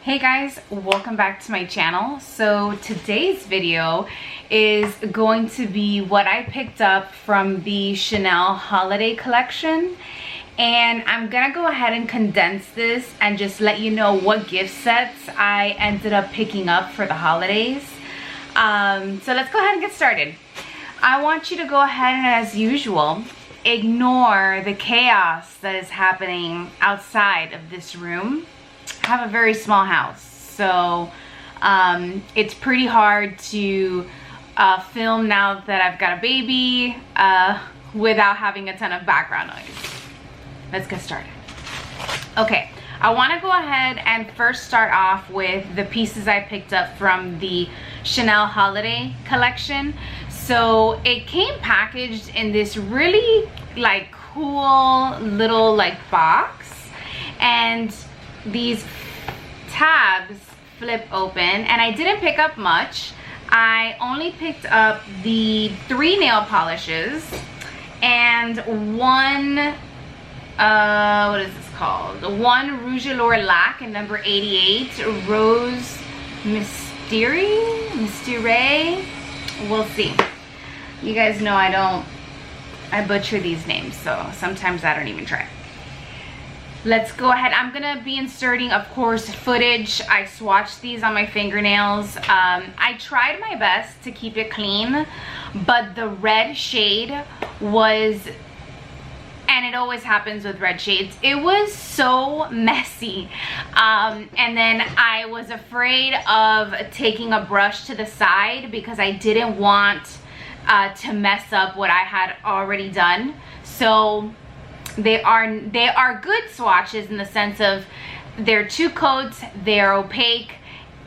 Hey guys, welcome back to my channel. So today's video is going to be what I picked up from the Chanel holiday collection, and I'm gonna go ahead and condense this and just let you know what gift sets I ended up picking up for the holidays. So let's go ahead and get started. I want you to go ahead and, as usual, ignore the chaos that is happening outside of this room. I have a very small house, so it's pretty hard to film now that I've got a baby without having a ton of background noise. Let's get started. Okay, I want to go ahead and first start off with the pieces I picked up from the Chanel holiday collection. So it came packaged in this really like cool little like box, and these tabs flip open, and I didn't pick up much. I only picked up the 3 nail polishes and one what is this called, one Rouge Allure Lac in number 88, Rose Mystery. We'll see. You guys know I butcher these names, so sometimes I don't even try. Let's go ahead. I'm gonna be inserting, of course, footage. I swatched these on my fingernails. I tried my best to keep it clean, but the red shade was, and it always happens with red shades, it was so messy. And then I was afraid of taking a brush to the side because I didn't want to mess up what I had already done. So they are good swatches in the sense of they're 2 coats, they're opaque,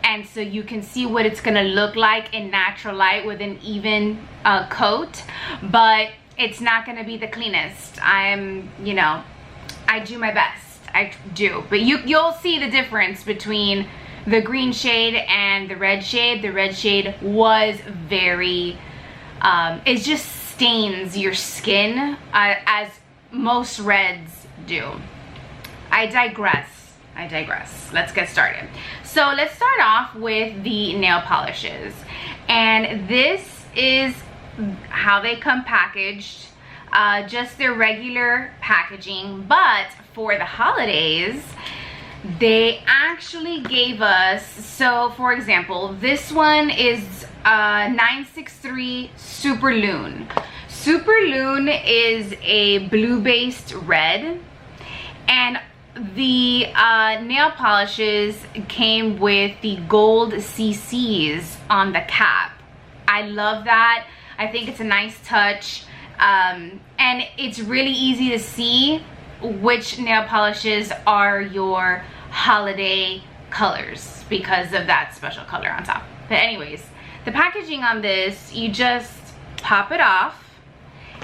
and so you can see what it's gonna look like in natural light with an even coat, but it's not gonna be the cleanest. You know, I do my best, I do, but you'll see the difference between the green shade and the red shade. The red shade was very, it just stains your skin as most reds do. I digress. Let's get started. So let's start off with the nail polishes, and this is how they come packaged, just their regular packaging, but for the holidays they actually gave us, so for example, this one is 963 Super Lune. Super Lune is a blue based red, and the nail polishes came with the gold CCs on the cap. I love that. I think it's a nice touch, and it's really easy to see which nail polishes are your holiday colors because of that special color on top. But anyways, the packaging on this, you just pop it off,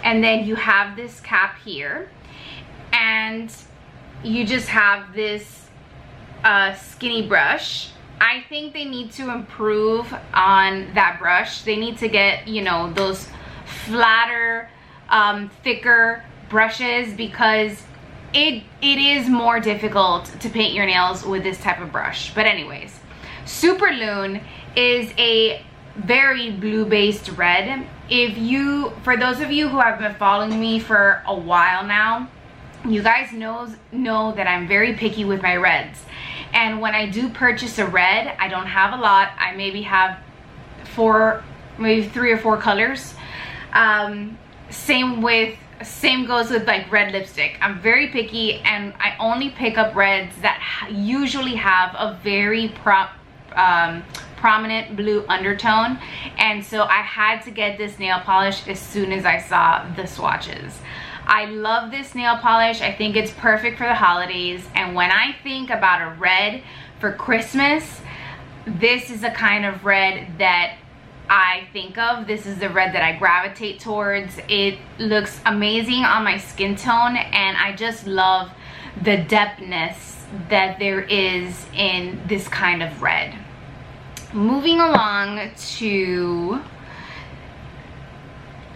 and then you have this cap here, and you just have this skinny brush. I think they need to improve on that brush. They need to get, you know, those flatter, thicker brushes, because it is more difficult to paint your nails with this type of brush. But anyways, Super Lune is a very blue based red. For those of you who have been following me for a while now, you guys know that I'm very picky with my reds, and when I do purchase a red, I don't have a lot. I maybe have 3 or 4 colors. Same goes with like red lipstick. I'm very picky, and I only pick up reds that usually have a very prominent blue undertone, and so I had to get this nail polish as soon as I saw the swatches. I love this nail polish. I think it's perfect for the holidays, and when I think about a red for Christmas, this is the kind of red that I think of. This is the red that I gravitate towards. It looks amazing on my skin tone, and I just love the depthness that there is in this kind of red. Moving along to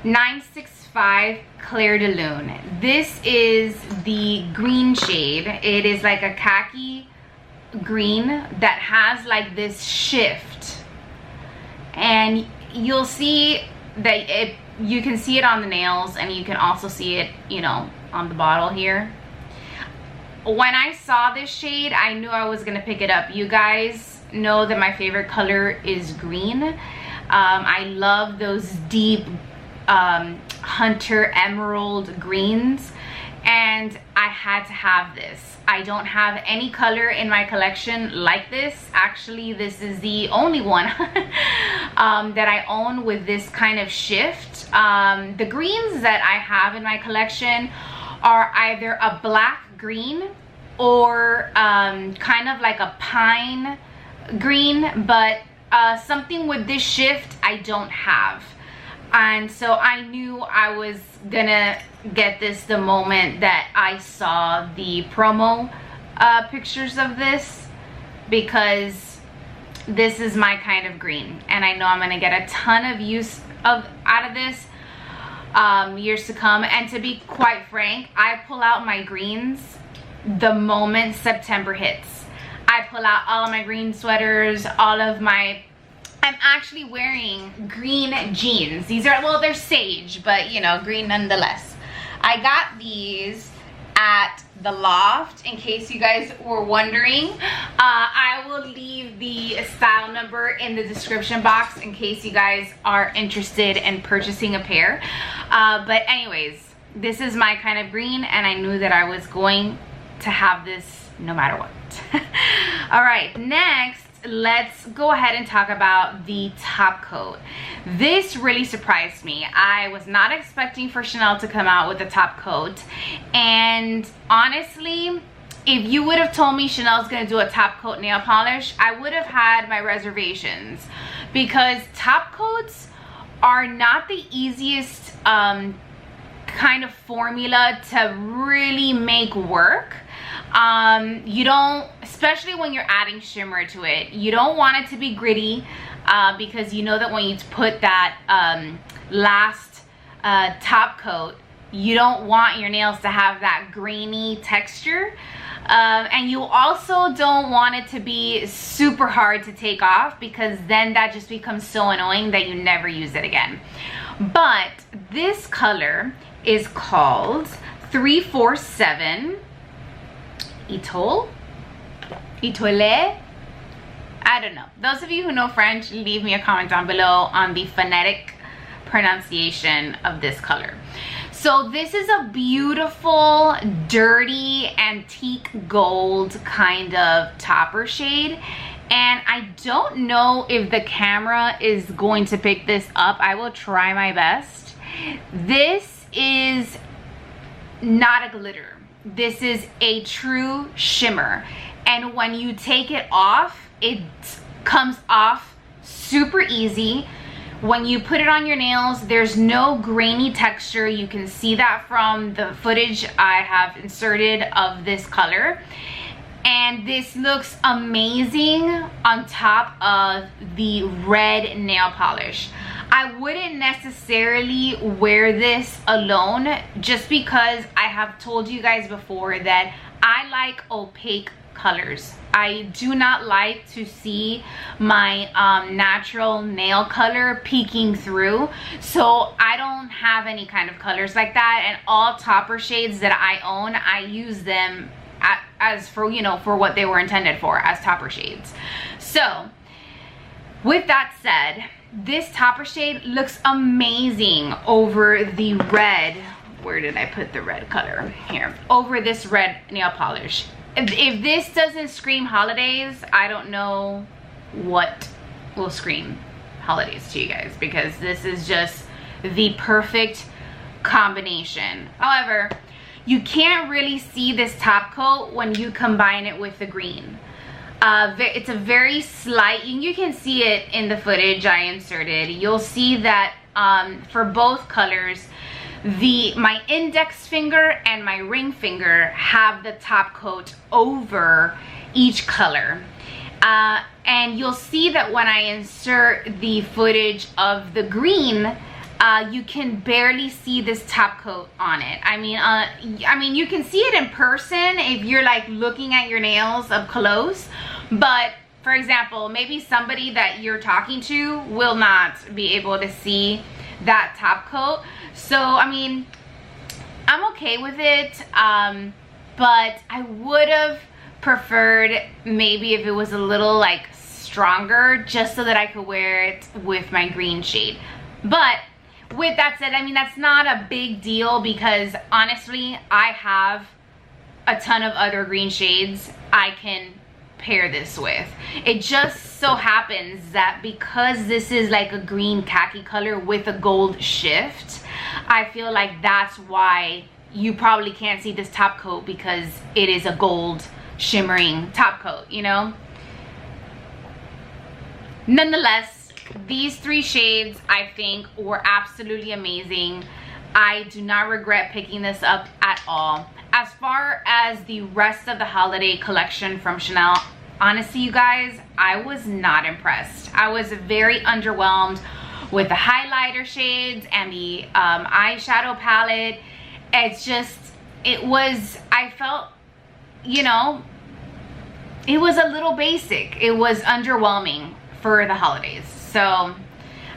965 Clair de Lune. This is the green shade. It is like a khaki green that has like this shift, and you'll see that you can see it on the nails, and you can also see it, you know, on the bottle here. When I saw this shade, I knew I was gonna pick it up. You guys know that my favorite color is green. I love those deep hunter emerald greens, and I had to have this. I don't have any color in my collection like this. Actually, this is the only one that I own with this kind of shift. The greens that I have in my collection are either a black green or kind of like a pine green, but something with this shift I don't have. And so I knew I was gonna get this the moment that I saw the promo pictures of this, because this is my kind of green, and I know I'm gonna get a ton of use out of this years to come. And to be quite frank, I pull out my greens the moment September hits. I pull out all of my green sweaters, all of my, I'm actually wearing green jeans. These are, well, they're sage, but you know, green nonetheless. I got these at the Loft, in case you guys were wondering. I will leave the style number in the description box in case you guys are interested in purchasing a pair. But anyways, this is my kind of green, and I knew that I was going to have this no matter what. All right, next, let's go ahead and talk about the top coat. This really surprised me. I was not expecting for Chanel to come out with a top coat, and honestly, if you would have told me Chanel's gonna do a top coat nail polish, I would have had my reservations, because top coats are not the easiest kind of formula to really make work. You don't, especially when you're adding shimmer to it, you don't want it to be gritty, because you know that when you put that last top coat, you don't want your nails to have that grainy texture, and you also don't want it to be super hard to take off, because then that just becomes so annoying that you never use it again. But this color is called 347 Etoile. I don't know. Those of you who know French, leave me a comment down below on the phonetic pronunciation of this color. So this is a beautiful, dirty, antique gold kind of topper shade, and I don't know if the camera is going to pick this up. I will try my best. This is not a glitter. This is a true shimmer, and when you take it off, it comes off super easy. When you put it on your nails, there's no grainy texture. You can see that from the footage I have inserted of this color, and this looks amazing on top of the red nail polish. I wouldn't necessarily wear this alone, just because I have told you guys before that I like opaque colors. I do not like to see my natural nail color peeking through, so I don't have any kind of colors like that, and all topper shades that I own, I use them as for, you know, for what they were intended for, as topper shades. So with that said, this topper shade looks amazing over the red. Where did I put the red color? Here, over this red nail polish. If this doesn't scream holidays, I don't know what will scream holidays to you guys, because this is just the perfect combination. However, you can't really see this top coat when you combine it with the green. It's a very slight, you can see it in the footage I inserted. You'll see that for both colors, my index finger and my ring finger have the top coat over each color. And you'll see that when I insert the footage of the green, you can barely see this top coat on it. I mean, you can see it in person if you're like looking at your nails up close, but for example, maybe somebody that you're talking to will not be able to see that top coat. So I mean, I'm okay with it, but I would have preferred maybe if it was a little like stronger, just so that I could wear it with my green shade. But with that said, I mean, that's not a big deal because honestly, I have a ton of other green shades I can pair this with. It just so happens that because this is like a green khaki color with a gold shift, I feel like that's why you probably can't see this top coat, because it is a gold shimmering top coat, you know? Nonetheless, these 3 shades I think were absolutely amazing. I do not regret picking this up at all. As far as the rest of the holiday collection from Chanel, honestly, you guys, I was not impressed. I was very underwhelmed with the highlighter shades and the eyeshadow palette. It's just, I felt, you know, it was a little basic. It was underwhelming for the holidays. So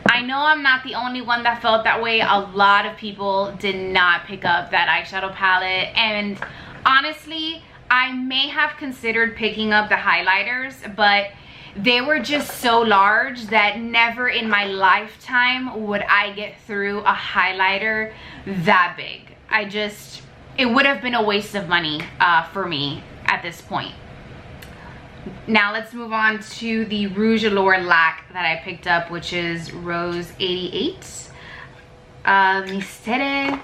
I know I'm not the only one that felt that way. A lot of people did not pick up that eyeshadow palette, and honestly, I may have considered picking up the highlighters, but they were just so large that never in my lifetime would I get through a highlighter that big. It would have been a waste of money for me at this point. Now let's move on to the Rouge Allure Lac that I picked up, which is Rose 88 Mystère.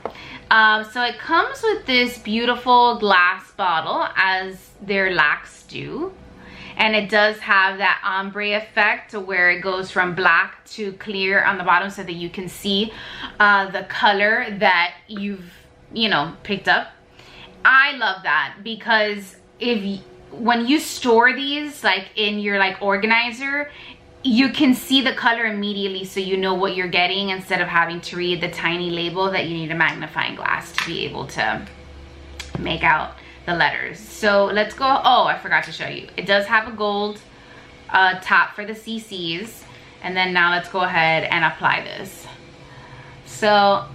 So it comes with this beautiful glass bottle, as their lacs do, and it does have that ombre effect where it goes from black to clear on the bottom so that you can see the color that you've, you know, picked up. I love that because when you store these like in your like organizer, you can see the color immediately, so you know what you're getting instead of having to read the tiny label that you need a magnifying glass to be able to make out the letters. So let's go. Oh, I forgot to show you. It does have a gold top for the CCs. And then now let's go ahead and apply this. So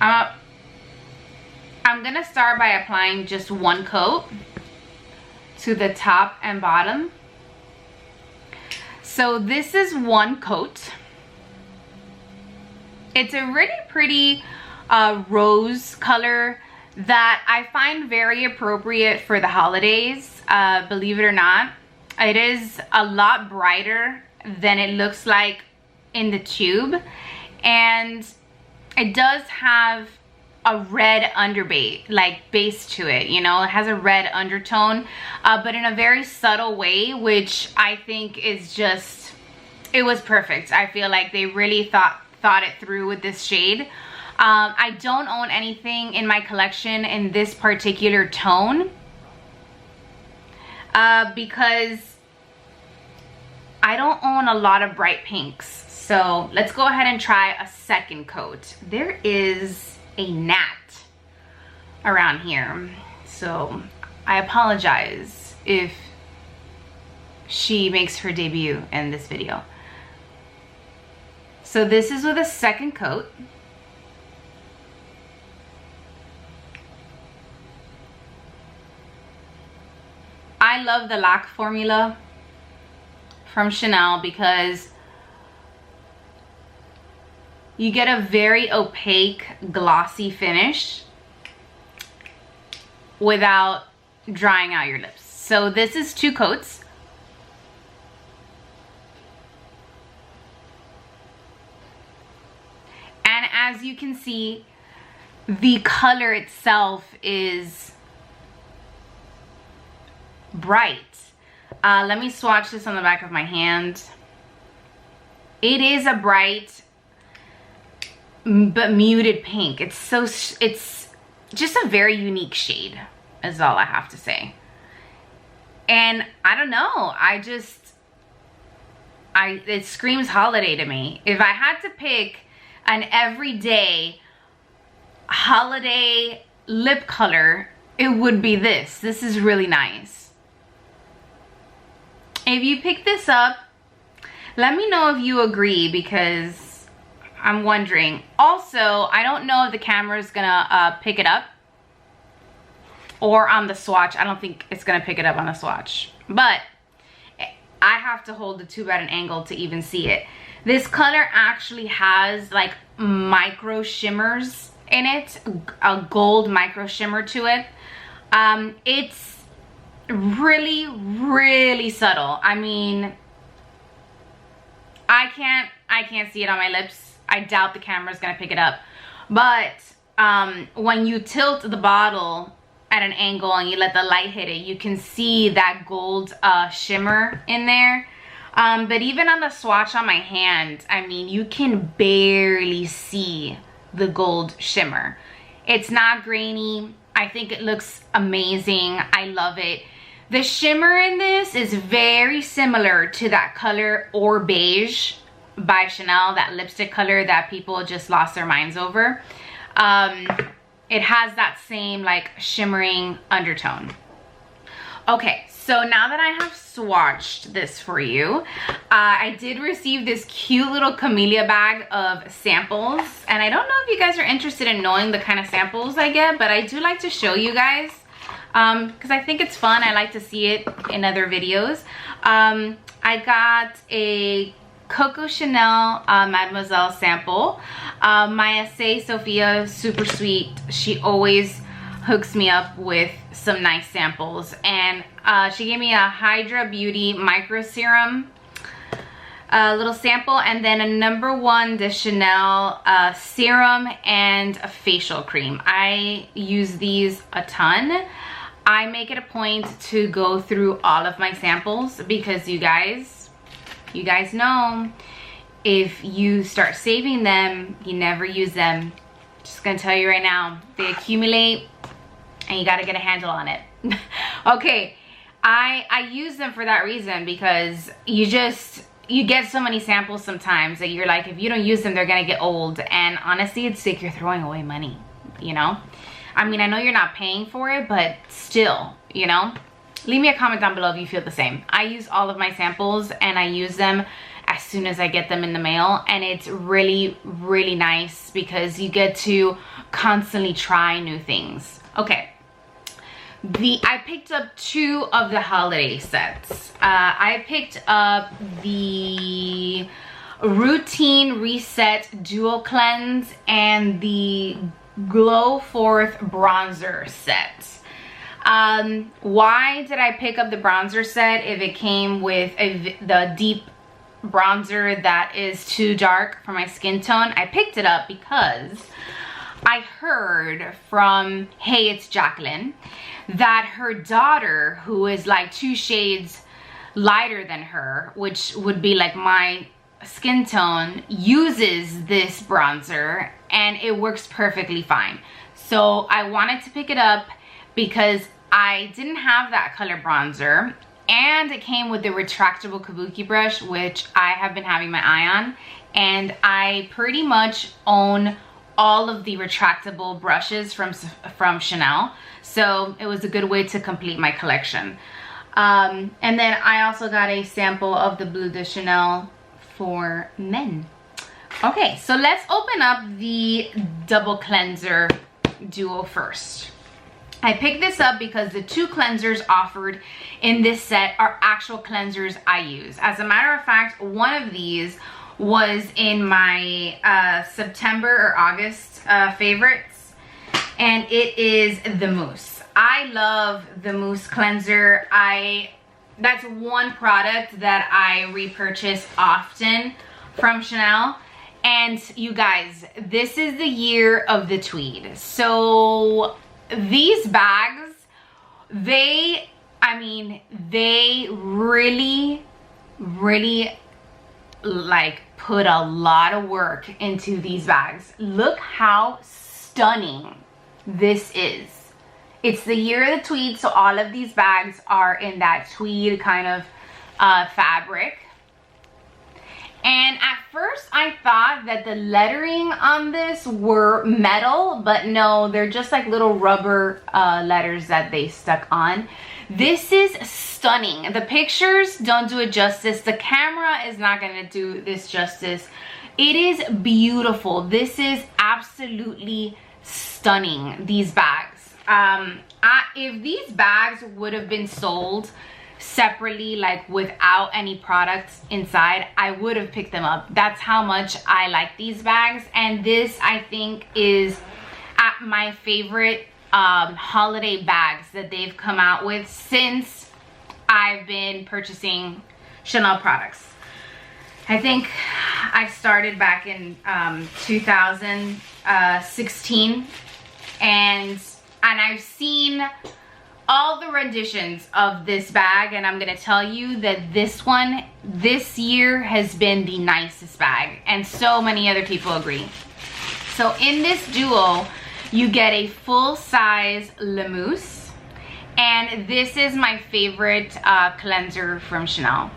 I'm gonna start by applying just one coat to the top and bottom. So this is one coat. It's a really pretty rose color that I find very appropriate for the holidays, believe it or not. It is a lot brighter than it looks like in the tube, and it does have a red base to it, you know. It has a red undertone, but in a very subtle way, which I think is just, it was perfect. I feel like they really thought it through with this shade. I don't own anything in my collection in this particular tone because I don't own a lot of bright pinks. So let's go ahead and try a second coat. There is a gnat around here, so I apologize if she makes her debut in this video. So this is with a second coat. I love the lac formula from Chanel because you get a very opaque, glossy finish without drying out your lips. So this is 2 coats. And as you can see, the color itself is bright. Let me swatch this on the back of my hand. It is a bright but muted pink. It's just a very unique shade, is all I have to say. And I don't know, it screams holiday to me. If I had to pick an everyday holiday lip color, it would be this. This is really nice. If you pick this up, let me know if you agree, because I'm wondering. Also, I don't know if the camera is gonna pick it up or on the swatch. I don't think it's gonna pick it up on the swatch, but I have to hold the tube at an angle to even see it. This color actually has like micro shimmers in it, a gold micro shimmer to it. It's really, really subtle. I mean, I can't see it on my lips. I doubt the camera's gonna pick it up. But when you tilt the bottle at an angle and you let the light hit it, you can see that gold shimmer in there. But even on the swatch on my hand, I mean, you can barely see the gold shimmer. It's not grainy. I think it looks amazing. I love it. The shimmer in this is very similar to that color Or Beige by Chanel, that lipstick color that people just lost their minds over. It has that same like shimmering undertone. Okay, so now that I have swatched this for you, I did receive this cute little camellia bag of samples, and I don't know if you guys are interested in knowing the kind of samples I get, but I do like to show you guys because I think it's fun. I like to see it in other videos. I got a Coco Chanel Mademoiselle sample. My essay Sophia, super sweet. She always hooks me up with some nice samples, and she gave me a Hydra Beauty micro serum, a little sample, and then a #1 de Chanel serum and a facial cream. I use these a ton. I make it a point to go through all of my samples because you guys know, if you start saving them, you never use them. Just gonna tell you right now, they accumulate and you gotta get a handle on it. Okay, I use them for that reason, because you get so many samples sometimes that you're like, if you don't use them, they're gonna get old. And honestly, it's like you're throwing away money, you know? I mean, I know you're not paying for it, but still, you know? Leave me a comment down below if you feel the same. I use all of my samples and I use them as soon as I get them in the mail, and it's really, really nice because you get to constantly try new things. Okay, I picked up 2 of the holiday sets. I picked up the Routine Reset Duo Cleanse and the Glow Forth Bronzer set. Why did I pick up the bronzer set if it came with the deep bronzer that is too dark for my skin tone? I picked it up because I heard from Hey It's Jacqueline that her daughter, who is like 2 shades lighter than her, which would be like my skin tone, uses this bronzer and it works perfectly fine. So I wanted to pick it up because I didn't have that color bronzer, and it came with the retractable kabuki brush, which I have been having my eye on, and I pretty much own all of the retractable brushes from Chanel, so it was a good way to complete my collection. And then I also got a sample of the Bleu de Chanel for men. Okay, so let's open up the double cleanser duo first. I picked this up because the 2 cleansers offered in this set are actual cleansers I use. As a matter of fact, one of these was in my September or August favorites, and it is the Mousse. I love the Mousse cleanser. That's one product that I repurchase often from Chanel. And you guys, this is the year of the tweed. So these bags, they really like put a lot of work into these bags. Look how stunning this is. It's the year of the tweed, so all of these bags are in that tweed kind of fabric. And at first I thought that the lettering on this were metal, but no, they're just like little rubber letters that they stuck on. This is stunning. The pictures don't do it justice. The camera is not gonna do this justice. It is beautiful. This is absolutely stunning, these bags. If these bags would have been sold separately, like without any products inside, I would have picked them up. That's how much I like these bags. And this, I think, is at my favorite holiday bags that they've come out with since I've been purchasing Chanel products. I think I started back in 2016, and I've seen all the renditions of this bag, and I'm gonna tell you that this one this year has been the nicest bag, and so many other people agree. So in this duo, you get a full-size Limousse, and this is my favorite cleanser from Chanel.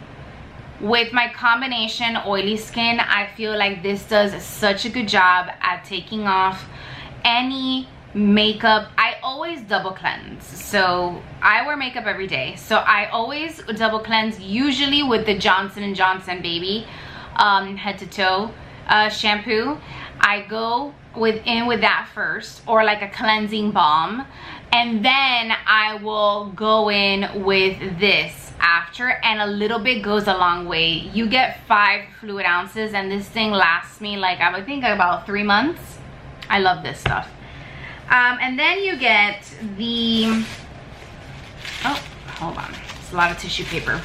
With my combination oily skin, I feel like this does such a good job at taking off any makeup. I always double cleanse, so I wear makeup every day, so I always double cleanse, usually with the Johnson & Johnson Baby head to toe shampoo. I go with that first, or like a cleansing balm, and then I will go in with this after, and a little bit goes a long way. You get 5 fluid ounces, and this thing lasts me like, I would think, about 3 months. I love this stuff. And then you get the, oh, hold on, it's a lot of tissue paper.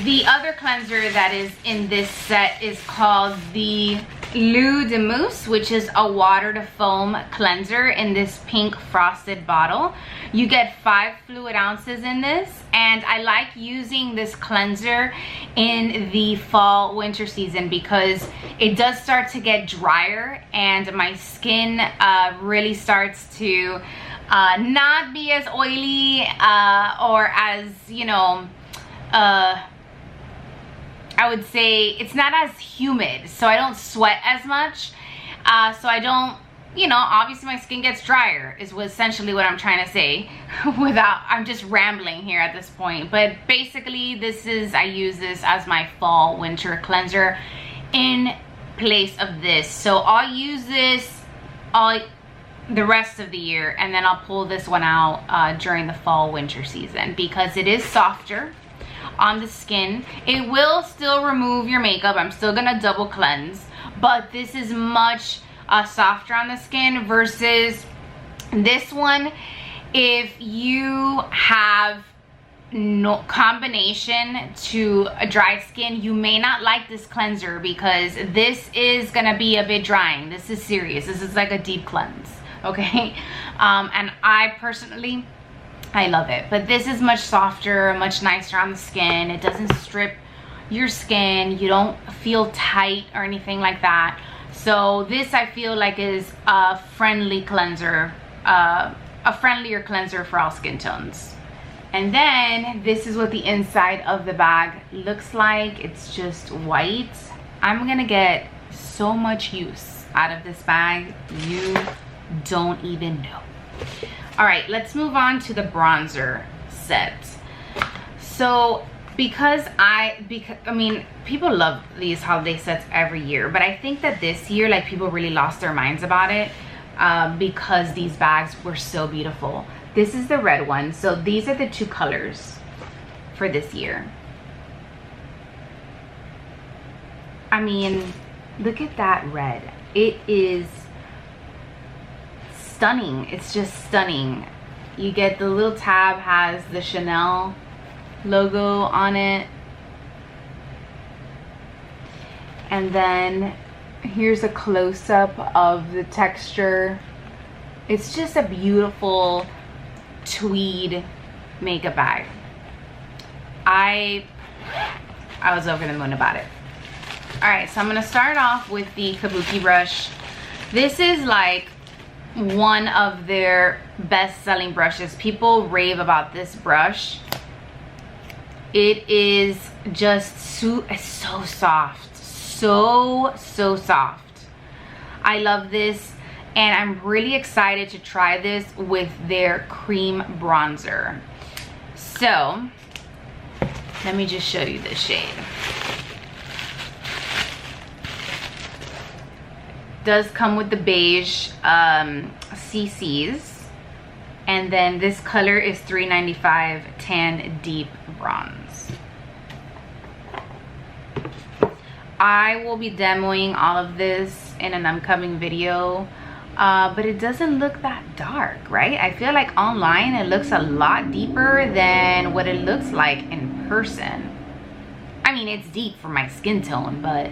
The other cleanser that is in this set is called the L'Eau de Mousse, which is a water to foam cleanser in this pink frosted bottle. You get 5 fluid ounces in this, and I like using this cleanser in the fall winter season because it does start to get drier, and my skin really starts to not be as oily or as, you know, I would say it's not as humid, so I don't sweat as much, so I don't, you know, obviously my skin gets drier is essentially what I'm trying to say without, I'm just rambling here at this point. But basically this is, I use this as my fall winter cleanser in place of this. So I'll use this all the rest of the year, and then I'll pull this one out during the fall winter season because it is softer on the skin. It will still remove your makeup. I'm still gonna double cleanse, but this is much softer on the skin versus this one. If you have no combination to a dry skin, you may not like this cleanser because this is gonna be a bit drying. This is serious. This is like a deep cleanse, okay? And I personally, I love it, but this is much softer, much nicer on the skin. It doesn't strip your skin. You don't feel tight or anything like that. So this, I feel like, is a friendly cleanser, a friendlier cleanser for all skin tones. And then this is what the inside of the bag looks like. It's just white. I'm gonna get so much use out of this bag, you don't even know. All right, let's move on to the bronzer set. So I mean, people love these holiday sets every year, but I think that this year, like, people really lost their minds about it because these bags were so beautiful. This is the red one. So these are the 2 colors for this year. I mean, look at that red. It is stunning. It's just stunning. You get the little tab, has the Chanel logo on it, and then here's a close-up of the texture. It's just a beautiful tweed makeup bag. I was over the moon about it. All right, so I'm gonna start off with the Kabuki brush. This is like one of their best-selling brushes. People rave about this brush. It is just so soft, so soft. I love this, and I'm really excited to try this with their cream bronzer. So let me just show you this shade. Does come with the beige CCs, and then this color is $3.95 tan deep bronze. I will be demoing all of this in an upcoming video, but it doesn't look that dark, right? I feel like online it looks a lot deeper than what it looks like in person. I mean, it's deep for my skin tone, but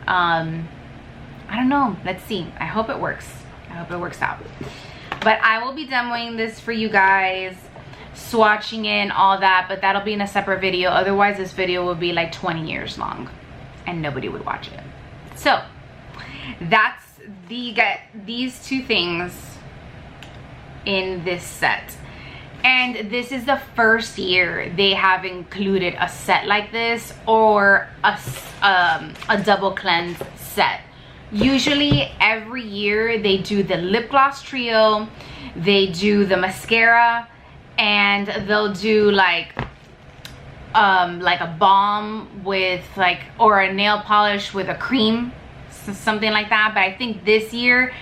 I don't know. Let's see. I hope it works. I hope it works out. But I will be demoing this for you guys, swatching in all that, but that'll be in a separate video. Otherwise, this video will be like 20 years long and nobody would watch it. So that's these two things in this set. And this is the first year they have included a set like this, or a double cleanse set. Usually every year they do the lip gloss trio, they do the mascara, and they'll do like a balm with like, or a nail polish with a cream, something like that. But I think this year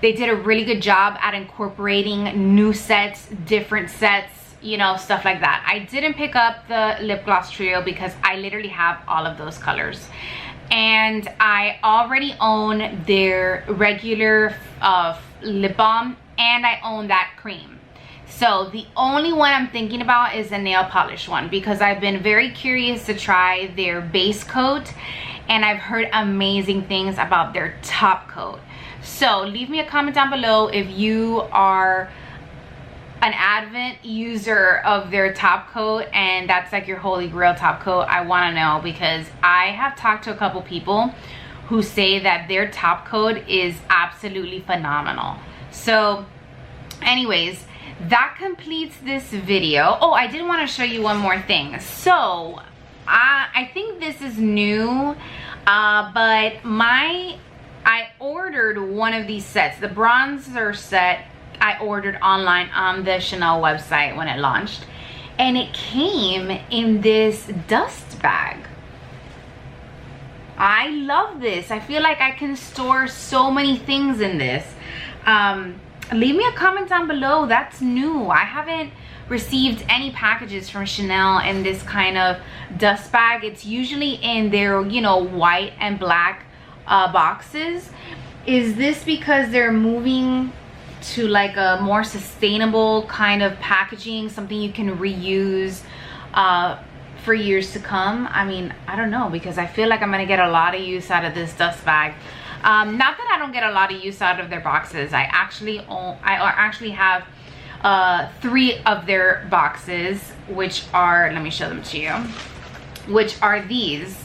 they did a really good job at incorporating new sets, different sets, you know, stuff like that. I didn't pick up the lip gloss trio because I literally have all of those colors. And I already own their regular lip balm, and I own that cream. So the only one I'm thinking about is the nail polish one, because I've been very curious to try their base coat, and I've heard amazing things about their top coat. So leave me a comment down below if you are an advent user of their top coat and that's like your holy grail top coat. I want to know, because I have talked to a couple people who say that their top coat is absolutely phenomenal. So anyways, that completes this video. Oh, I did want to show you one more thing. So I think this is new, but I ordered one of these sets, the bronzer set. I ordered online on the Chanel website when it launched, and it came in this dust bag. I love this. I feel like I can store so many things in this. Leave me a comment down below. That's new. I haven't received any packages from Chanel in this kind of dust bag. It's usually in their, you know, white and black boxes. Is this because they're moving to like a more sustainable kind of packaging, something you can reuse for years to come? I mean, I don't know, because I feel like I'm gonna get a lot of use out of this dust bag. Not that I don't get a lot of use out of their boxes. I actually have 3 of their boxes, which are, let me show them to you, which are these.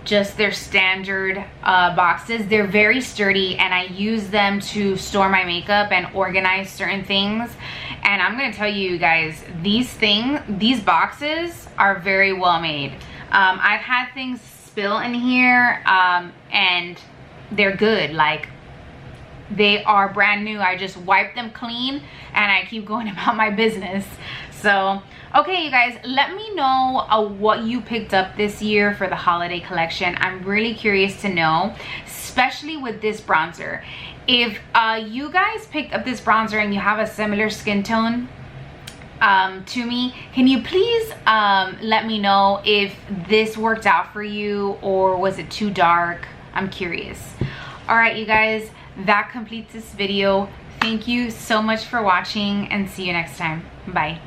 Just their standard boxes. They're very sturdy, and I use them to store my makeup and organize certain things. And I'm gonna tell you guys, these boxes are very well made. I've had things spill in here, and they're good. Like, they are brand new. I just wipe them clean and I keep going about my business. So okay, you guys, let me know what you picked up this year for the holiday collection. I'm really curious to know, especially with this bronzer. If you guys picked up this bronzer and you have a similar skin tone to me, can you please let me know if this worked out for you, or was it too dark? I'm curious. All right, you guys, that completes this video. Thank you so much for watching, and see you next time. Bye.